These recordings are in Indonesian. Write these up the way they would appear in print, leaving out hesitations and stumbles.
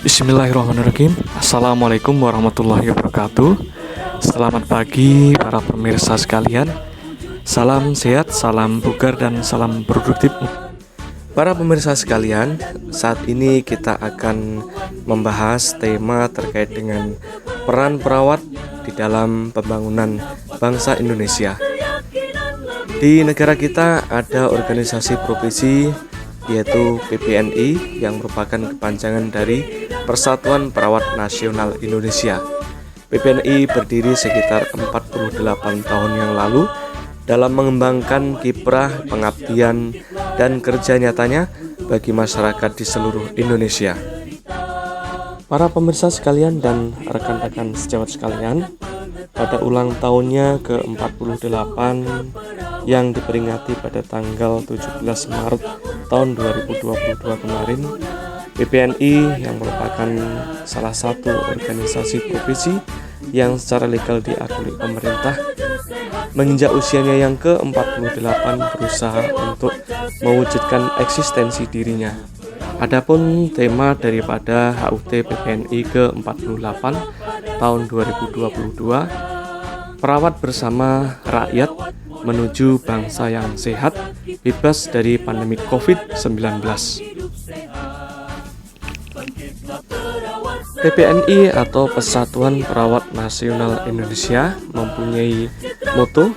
Bismillahirrahmanirrahim. Assalamualaikum warahmatullahi wabarakatuh. Selamat pagi para pemirsa sekalian. Salam sehat, salam bugar, dan salam produktif. Para pemirsa sekalian, saat ini kita akan membahas tema terkait dengan peran perawat di dalam pembangunan bangsa Indonesia. Di negara kita ada organisasi profesi yaitu PPNI yang merupakan kepanjangan dari Persatuan Perawat Nasional Indonesia. PPNI berdiri sekitar 48 tahun yang lalu dalam mengembangkan kiprah pengabdian dan kerja nyatanya bagi masyarakat di seluruh Indonesia. Para pemirsa sekalian dan rekan-rekan sejawat sekalian, pada ulang tahunnya ke-48 yang diperingati pada tanggal 17 Maret tahun 2022 kemarin, PPNI yang merupakan salah satu organisasi profesi yang secara legal diakui pemerintah menginjak usianya yang ke-48 berusaha untuk mewujudkan eksistensi dirinya. Adapun tema daripada HUT PPNI ke-48 tahun 2022, perawat bersama rakyat menuju bangsa yang sehat, bebas dari pandemi COVID-19. PPNI atau Persatuan Perawat Nasional Indonesia mempunyai moto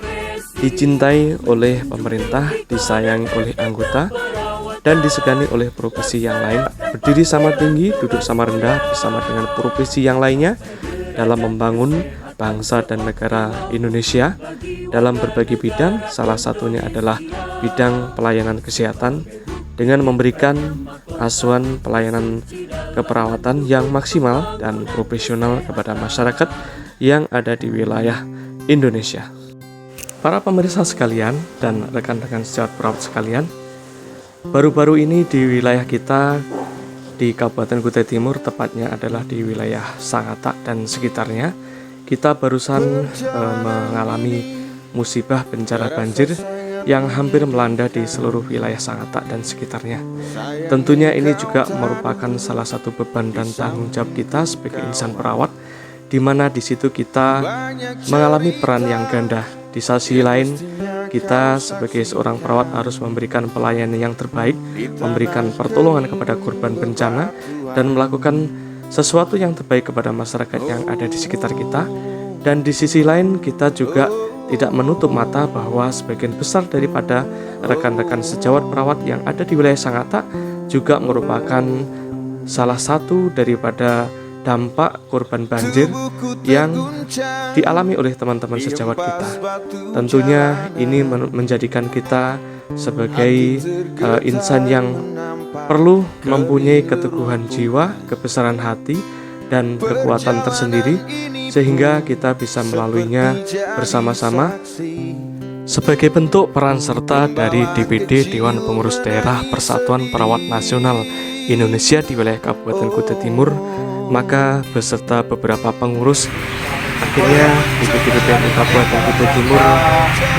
dicintai oleh pemerintah, disayangi oleh anggota, dan disegani oleh profesi yang lain. Berdiri sama tinggi, duduk sama rendah bersama dengan profesi yang lainnya dalam membangun bangsa dan negara Indonesia dalam berbagai bidang. Salah satunya adalah bidang pelayanan kesehatan dengan memberikan asuhan pelayanan keperawatan yang maksimal dan profesional kepada masyarakat yang ada di wilayah Indonesia. Para pemirsa sekalian dan rekan-rekan sejawat perawat sekalian, baru-baru ini di wilayah kita di Kabupaten Kutai Timur, tepatnya adalah di wilayah Sangatta dan sekitarnya, kita barusan mengalami musibah bencana banjir yang hampir melanda di seluruh wilayah Sangatta dan sekitarnya. Tentunya ini juga merupakan salah satu beban dan tanggung jawab kita sebagai insan perawat, di mana di situ kita mengalami peran yang ganda. Di sisi lain, kita sebagai seorang perawat harus memberikan pelayanan yang terbaik, memberikan pertolongan kepada korban bencana, dan melakukan sesuatu yang terbaik kepada masyarakat yang ada di sekitar kita. Dan di sisi lain, kita juga tidak menutup mata bahwa sebagian besar daripada rekan-rekan sejawat perawat yang ada di wilayah Sangatta juga merupakan salah satu daripada dampak korban banjir yang dialami oleh teman-teman sejawat kita. Tentunya ini menjadikan kita sebagai insan yang perlu mempunyai keteguhan jiwa, kebesaran hati, dan kekuatan tersendiri sehingga kita bisa melaluinya bersama-sama sebagai bentuk peran serta dari DPD Dewan Pengurus Daerah Persatuan Perawat Nasional Indonesia di wilayah Kabupaten Kutai Timur. Maka beserta beberapa pengurus, akhirnya DPD PPNI Kabupaten Kutai Timur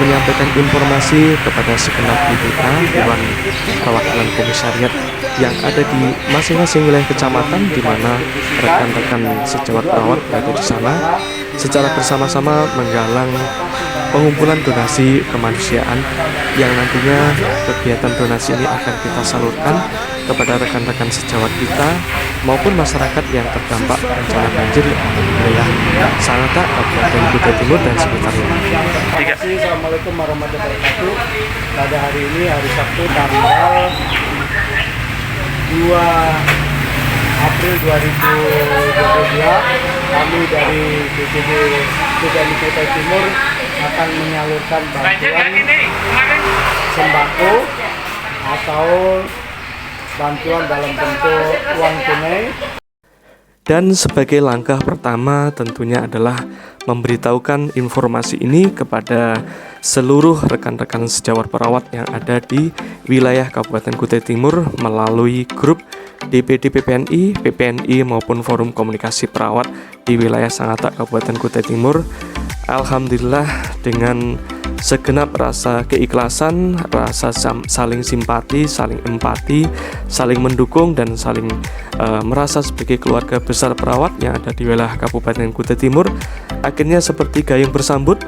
menyampaikan informasi kepada segenap DPA Dewan Perwakilan Komisariat yang ada di masing-masing wilayah kecamatan, di mana rekan-rekan sejawat perawat berada di sana secara bersama-sama menggalang pengumpulan donasi kemanusiaan yang nantinya kegiatan donasi ini akan kita salurkan kepada rekan-rekan sejawat kita maupun masyarakat yang terdampak bencana banjir di wilayah Sangatta, Kabupaten Kutai Timur dan sekitarnya. Assalamualaikum warahmatullahi wabarakatuh. Pada hari ini, hari Sabtu, tanggal 2 April 2022, kami dari DPD PPNI Kutai Timur akan menyalurkan bantuan sembako atau bantuan dalam bentuk uang tunai. Dan sebagai langkah pertama tentunya adalah memberitahukan informasi ini kepada seluruh rekan-rekan sejawat perawat yang ada di wilayah Kabupaten Kutai Timur melalui grup DPD PPNI, PPNI maupun forum komunikasi perawat di wilayah Sangatta Kabupaten Kutai Timur, Alhamdulillah dengan segenap rasa keikhlasan, rasa saling simpati, saling empati, saling mendukung dan saling merasa sebagai keluarga besar perawat yang ada di wilayah Kabupaten Kutai Timur, akhirnya seperti gayung bersambut.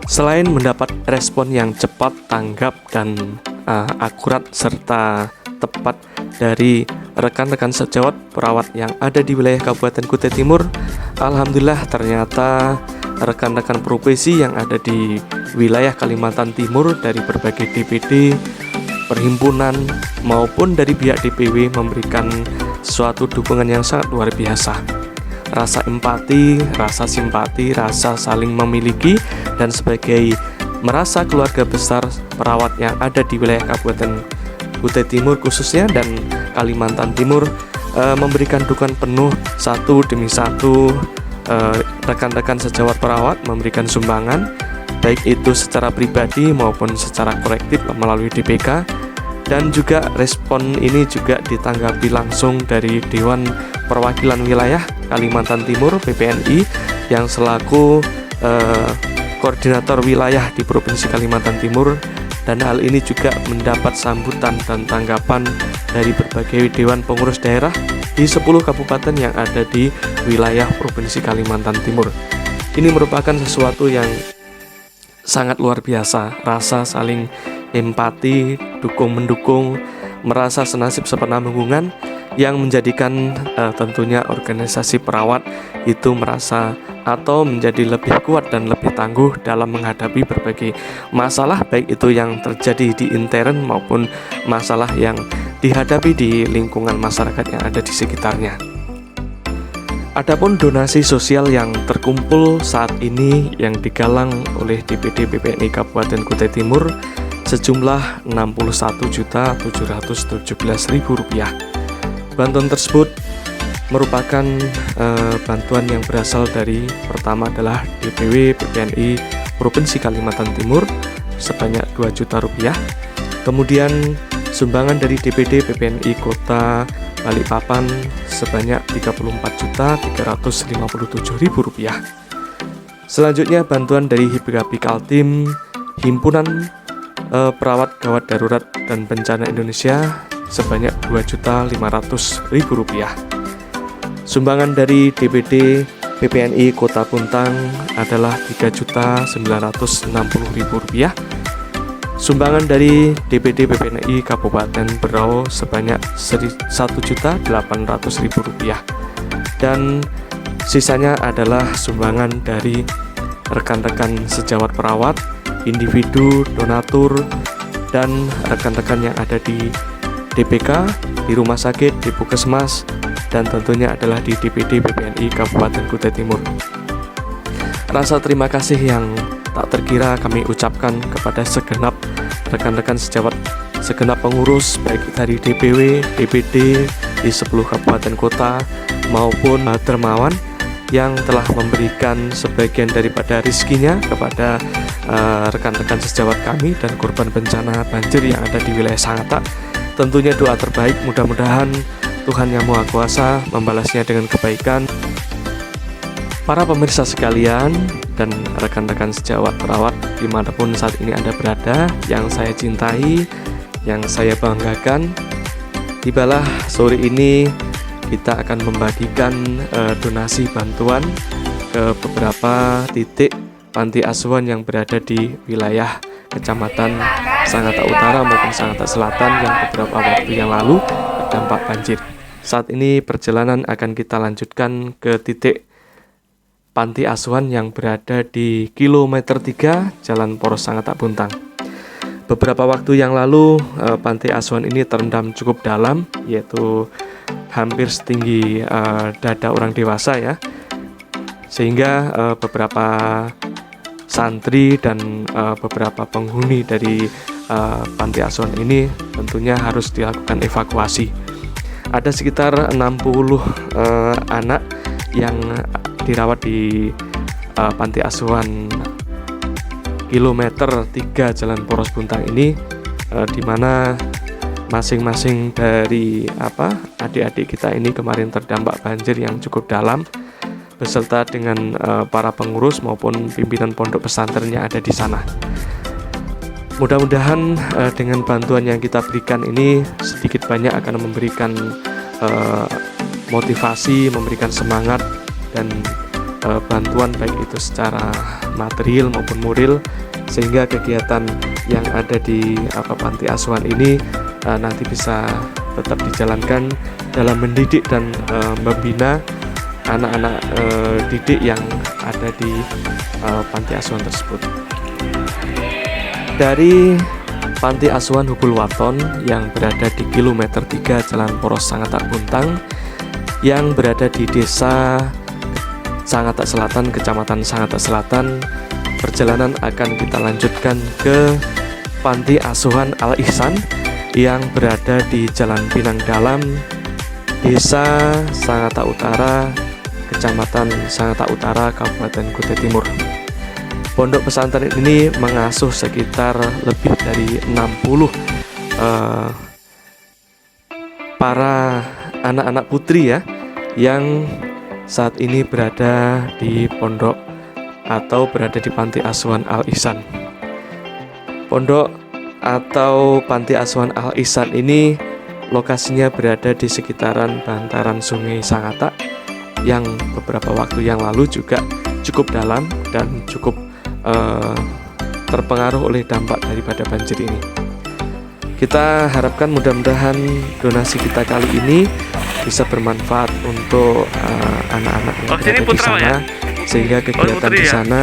Selain mendapat respon yang cepat, tanggap dan akurat serta tepat dari rekan-rekan sejawat perawat yang ada di wilayah Kabupaten Kutai Timur, alhamdulillah ternyata rekan-rekan profesi yang ada di wilayah Kalimantan Timur dari berbagai DPD, perhimpunan maupun dari pihak DPW memberikan suatu dukungan yang sangat luar biasa. Rasa empati, rasa simpati, rasa saling memiliki dan sebagai merasa keluarga besar perawat yang ada di wilayah Kabupaten Kutai Timur khususnya dan Kalimantan Timur memberikan dukungan penuh satu demi satu. Rekan-rekan sejawat perawat memberikan sumbangan baik itu secara pribadi maupun secara kolektif melalui DPK, dan juga respon ini juga ditanggapi langsung dari Dewan Perwakilan Wilayah Kalimantan Timur PPNI yang selaku koordinator wilayah di Provinsi Kalimantan Timur, dan hal ini juga mendapat sambutan dan tanggapan dari berbagai dewan pengurus daerah di 10 kabupaten yang ada di wilayah Provinsi Kalimantan Timur. Ini merupakan sesuatu yang sangat luar biasa, rasa saling empati, dukung-mendukung, merasa senasib sepenanggungan yang menjadikan tentunya organisasi perawat itu merasa atau menjadi lebih kuat dan lebih tangguh dalam menghadapi berbagai masalah, baik itu yang terjadi di intern maupun masalah yang dihadapi di lingkungan masyarakat yang ada di sekitarnya. Adapun donasi sosial yang terkumpul saat ini yang digalang oleh DPD PPNI Kabupaten Kutai Timur sejumlah Rp61.717.000. Bantuan tersebut merupakan bantuan yang berasal dari pertama adalah DPW PPNI Provinsi Kalimantan Timur sebanyak Rp2 juta, kemudian sumbangan dari DPD PPNI Kota Balikpapan sebanyak Rp34.357.000. Selanjutnya bantuan dari Hibgapi Kaltim, Himpunan Perawat Gawat Darurat dan Bencana Indonesia sebanyak Rp2.500.000. Sumbangan dari DPD PPNI Kota Puntang adalah Rp3.960.000. Sumbangan dari DPD PPNI Kabupaten Berau sebanyak Rp1.800.000, dan sisanya adalah sumbangan dari rekan-rekan sejawat perawat, individu, donatur, dan rekan-rekan yang ada di DPK, di rumah sakit, di puskesmas, dan tentunya adalah di DPD PPNI Kabupaten Kutai Timur. Rasa terima kasih yang tak terkira kami ucapkan kepada segenap rekan-rekan sejawat, segenap pengurus baik dari DPW, DPD di 10 kabupaten kota maupun dermawan yang telah memberikan sebagian daripada rizkinya kepada rekan-rekan sejawat kami dan korban bencana banjir yang ada di wilayah Sangatta. Tentunya doa terbaik, mudah-mudahan Tuhan Yang Maha Kuasa membalasnya dengan kebaikan. Para pemirsa sekalian dan rekan-rekan sejawat perawat dimanapun saat ini Anda berada, yang saya cintai, yang saya banggakan, tibalah sore ini kita akan membagikan donasi bantuan ke beberapa titik panti asuhan yang berada di wilayah Kecamatan Sangatta Utara maupun Sangatta Selatan yang beberapa waktu yang lalu terdampak banjir. Saat ini perjalanan akan kita lanjutkan ke titik panti asuhan yang berada di kilometer 3 Jalan Poros Sangatta Puntang. Beberapa waktu yang lalu panti asuhan ini terendam cukup dalam, yaitu hampir setinggi dada orang dewasa ya, sehingga beberapa santri dan beberapa penghuni dari panti asuhan ini tentunya harus dilakukan evakuasi. Ada sekitar 60 anak yang dirawat di panti asuhan kilometer 3 Jalan Poros Puntang ini, di mana masing-masing dari adik-adik kita ini kemarin terdampak banjir yang cukup dalam. beserta dengan para pengurus maupun pimpinan pondok pesantren yang ada di sana. Mudah-mudahan dengan bantuan yang kita berikan ini sedikit banyak akan memberikan motivasi, memberikan semangat dan bantuan baik itu secara material maupun moral, sehingga kegiatan yang ada di panti asuhan ini nanti bisa tetap dijalankan dalam mendidik dan membina anak-anak didik yang ada di panti asuhan tersebut. Dari Panti Asuhan Hubul Waton yang berada di kilometer 3 Jalan Poros Sangatta Buntang, yang berada di Desa Sangatta Selatan, Kecamatan Sangatta Selatan, perjalanan akan kita lanjutkan ke Panti Asuhan Al Ihsan yang berada di Jalan Pinang Dalam, Desa Sangatta Utara, Kecamatan Sangatta Utara, Kabupaten Kutai Timur. Pondok pesantren ini mengasuh sekitar lebih dari 60 para anak-anak putri ya, yang saat ini berada di pondok atau berada di Panti Asuhan Al Ihsan. Pondok atau Panti Asuhan Al Ihsan ini lokasinya berada di sekitaran bantaran Sungai Sangatta yang beberapa waktu yang lalu juga cukup dalam dan cukup terpengaruh oleh dampak daripada banjir ini. Kita harapkan mudah-mudahan donasi kita kali ini bisa bermanfaat untuk anak-anak yang berada di sana, sehingga kegiatan di sana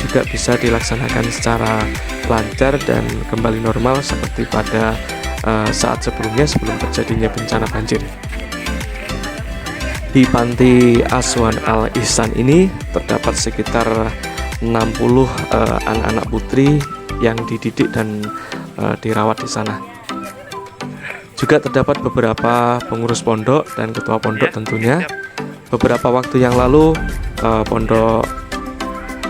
juga bisa dilaksanakan secara lancar dan kembali normal seperti pada saat sebelumnya, sebelum terjadinya bencana banjir. Di Panti Asuhan Al Ihsan ini terdapat sekitar 60 anak-anak putri yang dididik dan dirawat di sana. Juga terdapat beberapa pengurus pondok dan ketua pondok tentunya. Beberapa waktu yang lalu pondok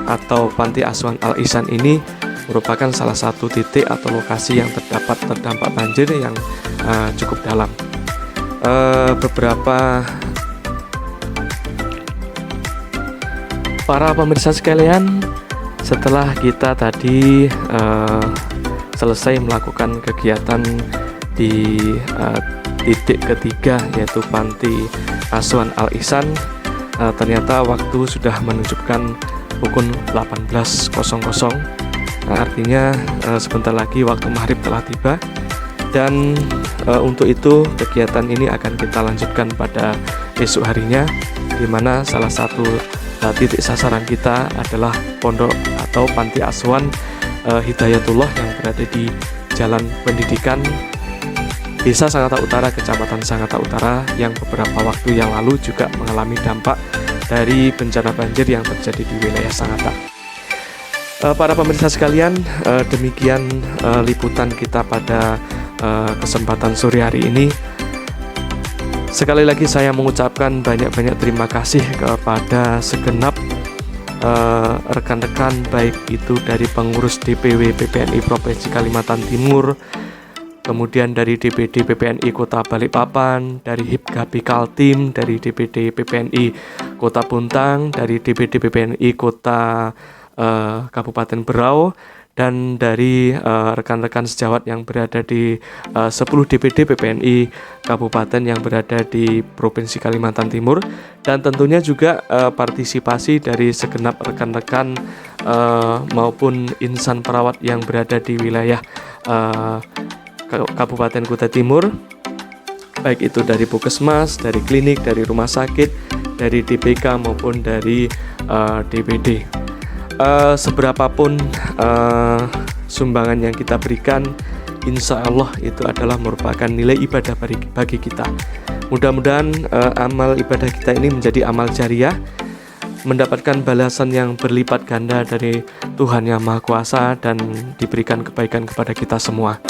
atau Panti Asuhan Al Ihsan ini merupakan salah satu titik atau lokasi yang terdampak banjir yang cukup dalam. Beberapa para pemirsa sekalian, setelah kita tadi selesai melakukan kegiatan di titik ketiga, yaitu Panti Asuhan Al Ihsan, ternyata waktu sudah menunjukkan pukul 18.00. Artinya sebentar lagi waktu maghrib telah tiba, dan untuk itu kegiatan ini akan kita lanjutkan pada esok harinya, di mana salah satu titik sasaran kita adalah pondok atau Panti Asuhan Hidayatullah yang berada di Jalan Pendidikan Desa Sangatta Utara, Kecamatan Sangatta Utara, yang beberapa waktu yang lalu juga mengalami dampak dari bencana banjir yang terjadi di wilayah Sangatta. Para pemirsa sekalian, demikian liputan kita pada kesempatan sore hari ini. Sekali lagi saya mengucapkan banyak-banyak terima kasih kepada segenap rekan-rekan, baik itu dari pengurus DPW PPNI Provinsi Kalimantan Timur, kemudian dari DPD PPNI Kota Balikpapan, dari Hipgabi Kaltim, dari DPD PPNI Kota Buntang, dari DPD PPNI Kota Kabupaten Berau, dan dari rekan-rekan sejawat yang berada di 10 DPD PPNI Kabupaten yang berada di Provinsi Kalimantan Timur, dan tentunya juga partisipasi dari segenap rekan-rekan maupun insan perawat yang berada di wilayah Kabupaten Kutai Timur, baik itu dari Puskesmas, dari klinik, dari rumah sakit, dari DPK maupun dari DPD. Seberapapun sumbangan yang kita berikan, insya Allah itu adalah merupakan nilai ibadah bagi kita. Mudah-mudahan amal ibadah kita ini menjadi amal jariah, mendapatkan balasan yang berlipat ganda dari Tuhan Yang Maha Kuasa, dan diberikan kebaikan kepada kita semua.